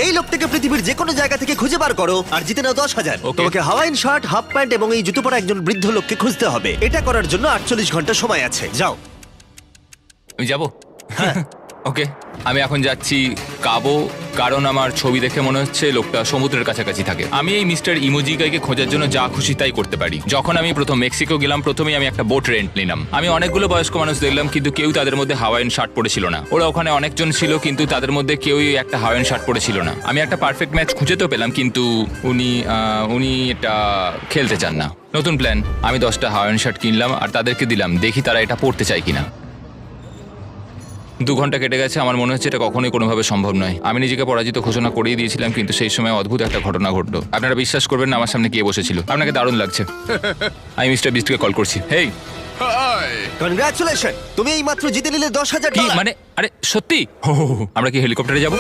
এই লোকটাকে পৃথিবীর যে কোনো জায়গা থেকে খুঁজে বার করো আর জিতে নাও 10,000। Okay. তোমাকে হাওয়াইন শার্ট, হাফ প্যান্ট এবং এই জুতো পরা একজন বৃদ্ধ লোককে খুঁজতে হবে। এটা করার জন্য 48 ঘন্টা সময় আছে। যাও। আমি যাব ওকে আমি এখন যাচ্ছি কাবো, কারণ আমার ছবি দেখে মনে হচ্ছে লোকটা সমুদ্রের কাছাকাছি থাকে। আমি এই মিস্টার ইমোজিকাইকে খোঁজার জন্য যা খুশি তাই করতে পারি। যখন আমি প্রথম মেক্সিকো গেলাম, প্রথমেই আমি একটা বোট রেন্ট নিলাম। আমি অনেকগুলো বয়স্ক মানুষ দেখলাম, কিন্তু কেউ তাদের মধ্যে হাওয়াইন শার্ট পরেছিল না। ওরা ওখানে অনেকজন ছিল, কিন্তু তাদের মধ্যে কেউই একটা হাওয়াইন শার্ট পরেছিল না। আমি একটা পারফেক্ট ম্যাচ খুঁজে তো পেলাম, কিন্তু উনি এটা খেলতে চান না। নতুন প্ল্যান, আমি 10টা হাওয়াইন শার্ট কিনলাম আর তাদেরকে দিলাম, দেখি তারা এটা পরতে চায় কিনা। 2 ঘন্টা কেটে গেছে, আমার মনে হচ্ছে এটা কখনোই কোনোভাবে সম্ভব নয়। আমি নিজেকে পরাজিত ঘোষণা করেই দিয়েছিলাম, কিন্তু সেই সময় অদ্ভুত একটা ঘটনা ঘটলো। আপনারা বিশ্বাস করবেন না, আমার সামনে কে বসেছিল। আপনাকে দারুণ লাগছে। আমি মিস্টার বিস্টকে কল করছি। হেই, কনগ্রাচুলেশন, তুমি এই মাত্র জিতে নিলে 10,000 কি ডলার। মানে? আরে সত্যি? আমরা কি হেলিকপ্টারে যাবো?